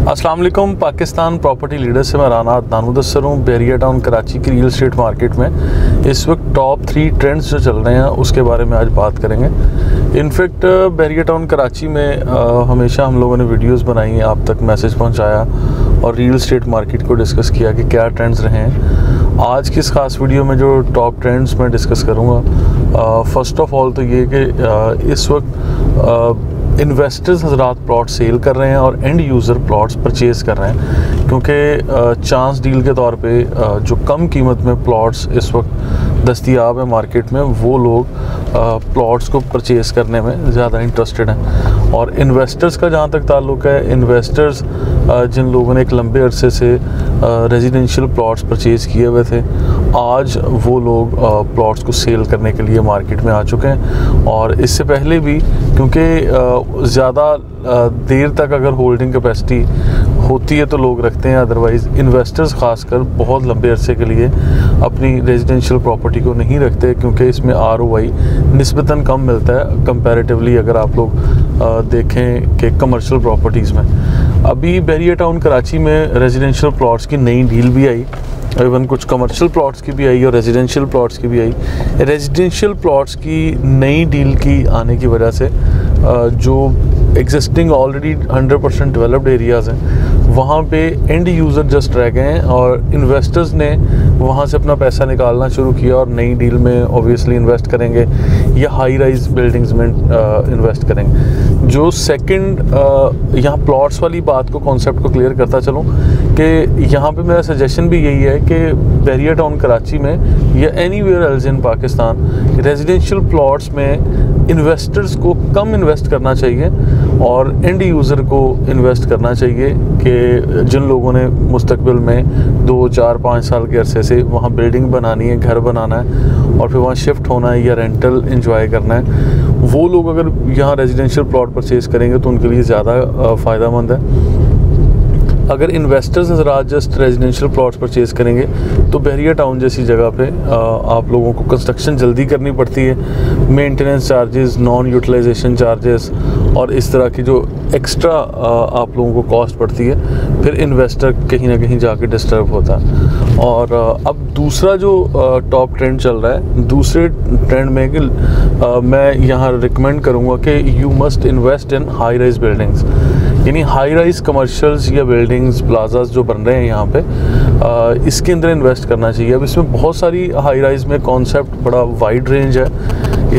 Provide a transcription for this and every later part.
अस्सलाम वालेकुम। Pakistan property leader से मैं राना अदनान मुदस्सर हूँ। बहरिया टाउन कराची की रियल एस्टेट मार्केट में इस वक्त टॉप 3 ट्रेंड्स जो चल रहे हैं उसके बारे में आज बात करेंगे। इनफैक्ट बहरिया टाउन कराची में हमेशा हम लोगों ने वीडियोस बनाई हैं, आप तक मैसेज पहुँचाया और रियल एस्टेट मार्केट को डिस्कस किया कि क्या ट्रेंड्स रहे हैं। आज की इस खास वीडियो में जो टॉप ट्रेंड्स मैं डिस्कस करूँगा, फ़र्स्ट ऑफ ऑल तो ये कि इस वक्त इन्वेस्टर्स हजरात प्लॉट सेल कर रहे हैं और एंड यूज़र प्लॉट्स परचेज़ कर रहे हैं, क्योंकि चांस डील के तौर पे जो कम कीमत में प्लॉट्स इस वक्त दस्तयाब है मार्केट में, वो लोग प्लॉट्स को परचेज़ करने में ज़्यादा इंटरेस्टेड हैं। और इन्वेस्टर्स का जहाँ तक ताल्लुक़ है, इन्वेस्टर्स जिन लोगों ने एक लंबे अरसे से रेजिडेंशियल प्लॉट्स परचेज़ किए हुए थे, आज वो लोग प्लॉट्स को सेल करने के लिए मार्केट में आ चुके हैं। और इससे पहले भी क्योंकि ज़्यादा देर तक अगर होल्डिंग कैपेसिटी होती है तो लोग रखते हैं, अदरवाइज़ इन्वेस्टर्स खासकर बहुत लंबे अरसे के लिए अपनी रेजिडेंशियल प्रॉपर्टी को नहीं रखते, क्योंकि इसमें ROI निस्बतन कम मिलता है कंपैरेटिवली अगर आप लोग देखें कि कमर्शियल प्रॉपर्टीज़ में। अभी बहरिया टाउन कराची में रेजिडेंशियल प्लॉट्स की नई डील भी आई, इवन कुछ कमर्शियल प्लॉट्स की भी आई और रेजिडेंशियल प्लॉट्स की भी आई। रेजिडेंशियल प्लॉट्स की नई डील की आने की वजह से जो एग्जिस्टिंग ऑलरेडी 100% डेवलप्ड एरियाज़ हैं वहाँ पे एंड यूज़र जस्ट रह गए हैं और इन्वेस्टर्स ने वहाँ से अपना पैसा निकालना शुरू किया और नई डील में ऑब्वियसली इन्वेस्ट करेंगे या हाई राइज बिल्डिंग्स में इन्वेस्ट करेंगे। जो सेकंड यहाँ प्लॉट्स वाली बात को, कॉन्सेप्ट को क्लियर करता चलूँ कि यहाँ पे मेरा सजेशन भी यही है कि बहरिया टाउन कराची में या anywhere else in Pakistan residential plots में इन्वेस्टर्स को कम इन्वेस्ट करना चाहिए और एंड यूज़र को इन्वेस्ट करना चाहिए कि जिन लोगों ने मुस्तकबिल में 2, 4, 5 साल के अरसे से वहाँ बिल्डिंग बनानी है, घर बनाना है और फिर वहाँ शिफ्ट होना है या रेंटल एंजॉय करना है, वो लोग अगर यहाँ रेजिडेंशियल प्लॉट परचेज़ करेंगे तो उनके लिए ज़्यादा फ़ायदेमंद है। अगर इन्वेस्टर्स हज़रात जस्ट रेजिडेंशियल प्लॉट्स परचेज़ करेंगे तो बहरिया टाउन जैसी जगह पे आप लोगों को कंस्ट्रक्शन जल्दी करनी पड़ती है, maintenance charges, non utilisation charges और इस तरह की जो एक्स्ट्रा आप लोगों को कॉस्ट पड़ती है, फिर इन्वेस्टर कहीं ना कहीं जाके डिस्टर्ब होता है। और अब दूसरा जो टॉप ट्रेंड चल रहा है, दूसरे ट्रेंड में कि मैं यहाँ रिकमेंड करूँगा कि you must invest in high rise buildings, यानी हाई राइज कमर्शियल्स या बिल्डिंग्स प्लाजाज जो बन रहे हैं यहाँ पे, इसके अंदर इन्वेस्ट करना चाहिए। अब इसमें बहुत सारी हाई राइज में कॉन्सेप्ट बड़ा वाइड रेंज है,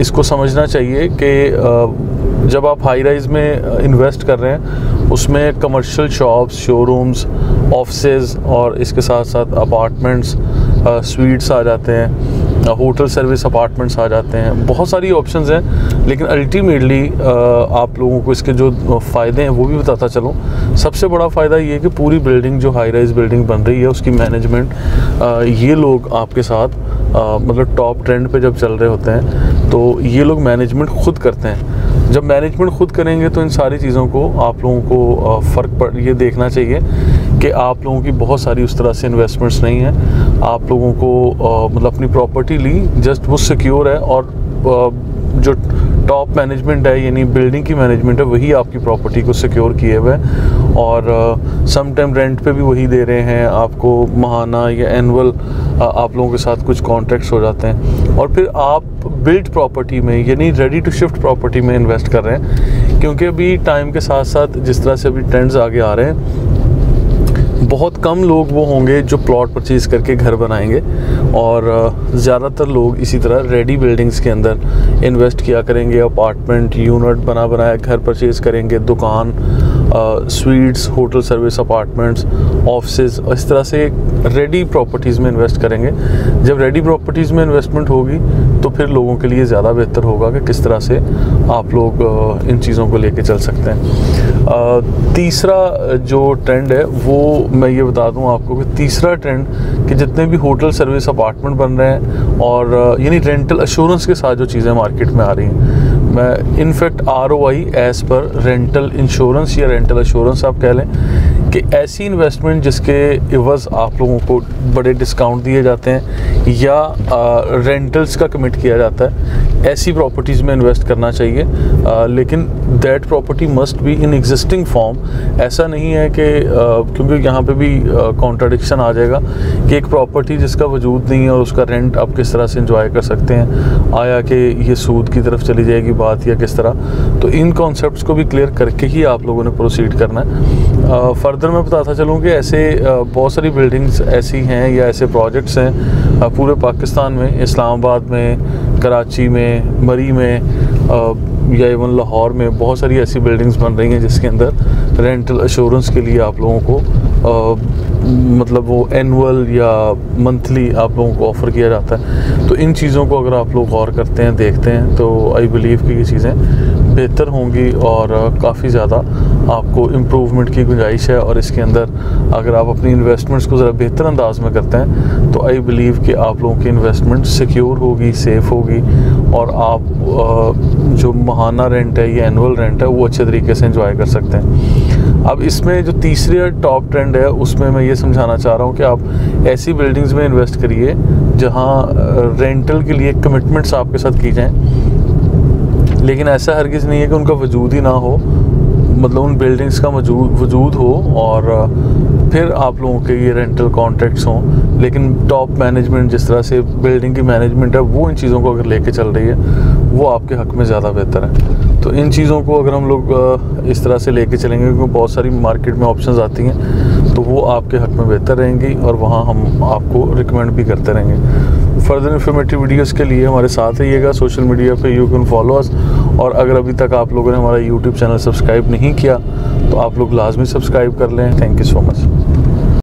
इसको समझना चाहिए कि जब आप हाई राइज में इन्वेस्ट कर रहे हैं उसमें कमर्शियल शॉप्स, शोरूम्स, ऑफिसेज और इसके साथ साथ अपार्टमेंट्स, स्वीट्स आ जाते हैं, होटल सर्विस अपार्टमेंट्स आ जाते हैं, बहुत सारी ऑप्शंस हैं। लेकिन अल्टीमेटली आप लोगों को इसके जो फ़ायदे हैं वो भी बताता चलूँ। सबसे बड़ा फ़ायदा ये है कि पूरी बिल्डिंग जो हाई राइज बिल्डिंग बन रही है उसकी मैनेजमेंट ये लोग आपके साथ मतलब टॉप ट्रेंड पे जब चल रहे होते हैं तो ये लोग मैनेजमेंट खुद करते हैं। जब मैनेजमेंट खुद करेंगे तो इन सारी चीज़ों को आप लोगों को फ़र्क पड़ ये देखना चाहिए कि आप लोगों की बहुत सारी उस तरह से इन्वेस्टमेंट्स नहीं हैं। आप लोगों को मतलब अपनी प्रॉपर्टी ली, जस्ट वो सिक्योर है और जो टॉप मैनेजमेंट है यानी बिल्डिंग की मैनेजमेंट है वही आपकी प्रॉपर्टी को सिक्योर किए हुए हैं और सम टाइम रेंट पे भी वही दे रहे हैं आपको, महाना या एनुअल आप लोगों के साथ कुछ कॉन्ट्रैक्ट्स हो जाते हैं। और फिर आप बिल्ड प्रॉपर्टी में यानी रेडी टू शिफ्ट प्रॉपर्टी में इन्वेस्ट कर रहे हैं, क्योंकि अभी टाइम के साथ साथ जिस तरह से अभी ट्रेंड्स आगे आ रहे हैं, बहुत कम लोग वो होंगे जो प्लॉट परचेज़ करके घर बनाएंगे और ज़्यादातर लोग इसी तरह रेडी बिल्डिंग्स के अंदर इन्वेस्ट किया करेंगे। अपार्टमेंट यूनिट बनाया घर परचेज़ करेंगे, दुकान, sweets, hotel service apartments, offices, इस तरह से रेडी प्रॉपर्टीज़ में इन्वेस्ट करेंगे। जब रेडी प्रॉपर्टीज़ में इन्वेस्टमेंट होगी तो फिर लोगों के लिए ज़्यादा बेहतर होगा कि किस तरह से आप लोग इन चीज़ों को लेके चल सकते हैं। तीसरा जो ट्रेंड है वो मैं ये बता दूं आपको कि तीसरा ट्रेंड कि जितने भी होटल सर्विस अपार्टमेंट बन रहे हैं और यानी रेंटल एश्योरेंस के साथ जो चीज़ें मार्केट में आ रही हैं, मैं in fact ROI as per rental insurance या रेंटल एश्योरेंस आप कह लें, कि ऐसी इन्वेस्टमेंट जिसके इवज़ आप लोगों को बड़े डिस्काउंट दिए जाते हैं या रेंटल्स का कमिट किया जाता है, ऐसी प्रॉपर्टीज़ में इन्वेस्ट करना चाहिए। लेकिन that property must be in existing form. ऐसा नहीं है कि क्योंकि यहाँ पे भी कॉन्ट्राडिक्शन आ जाएगा कि एक प्रॉपर्टी जिसका वजूद नहीं है और उसका रेंट आप किस तरह से इंजॉय कर सकते हैं, आया कि ये सूद की तरफ चली जाएगी बात या किस तरह। तो इन कॉन्सेप्ट्स को भी क्लियर करके ही आप लोगों ने प्रोसीड करना है। फर्दर मैं बताता चलूँ कि ऐसे बहुत सारी बिल्डिंग्स ऐसी हैं या ऐसे प्रोजेक्ट्स हैं पूरे पाकिस्तान में, इस्लामाबाद में, कराची में, मरी में या इवन लाहौर में बहुत सारी ऐसी बिल्डिंग्स बन रही हैं जिसके अंदर रेंटल एश्योरेंस के लिए आप लोगों को मतलब वो एनुअल या मंथली आप लोगों को ऑफ़र किया जाता है। तो इन चीज़ों को अगर आप लोग गौर करते हैं, देखते हैं, तो आई बिलीव कि ये चीज़ें बेहतर होंगी और काफ़ी ज़्यादा आपको इम्प्रूवमेंट की गुंजाइश है। और इसके अंदर अगर आप अपनी इन्वेस्टमेंट्स को ज़रा बेहतर अंदाज में करते हैं तो आई बिलीव कि आप लोगों की इन्वेस्टमेंट सिक्योर होगी, सेफ़ होगी और आप जो माहाना रेंट है या एनुअल रेंट है वो अच्छे तरीके से एंजॉय कर सकते हैं। अब इसमें जो तीसरी टॉप ट्रेंड है उसमें मैं ये समझाना चाह रहा हूँ कि आप ऐसी बिल्डिंग्स में इन्वेस्ट करिए जहाँ रेंटल के लिए कमिटमेंट्स आपके साथ की जाएँ, लेकिन ऐसा हरगिज़ नहीं है कि उनका वजूद ही ना हो, मतलब उन बिल्डिंग्स का वजूद हो और फिर आप लोगों के ये रेंटल कॉन्ट्रैक्ट्स हों, लेकिन टॉप मैनेजमेंट जिस तरह से बिल्डिंग की मैनेजमेंट है वो इन चीज़ों को अगर लेके चल रही है वो आपके हक़ में ज़्यादा बेहतर है। तो इन चीज़ों को अगर हम लोग इस तरह से लेके चलेंगे, क्योंकि बहुत सारी मार्केट में ऑप्शंस आती हैं, तो वो आपके हक़ में बेहतर रहेंगी और वहाँ हम आपको रिकमेंड भी करते रहेंगे। फर्दर इन्फॉर्मेटिव वीडियोज़ के लिए हमारे साथ रहिएगा। सोशल मीडिया पे यू कैन फॉलो अस, और अगर अभी तक आप लोगों ने हमारा यूट्यूब चैनल सब्सक्राइब नहीं किया तो आप लोग लाजमी सब्सक्राइब कर लें। Thank you so much.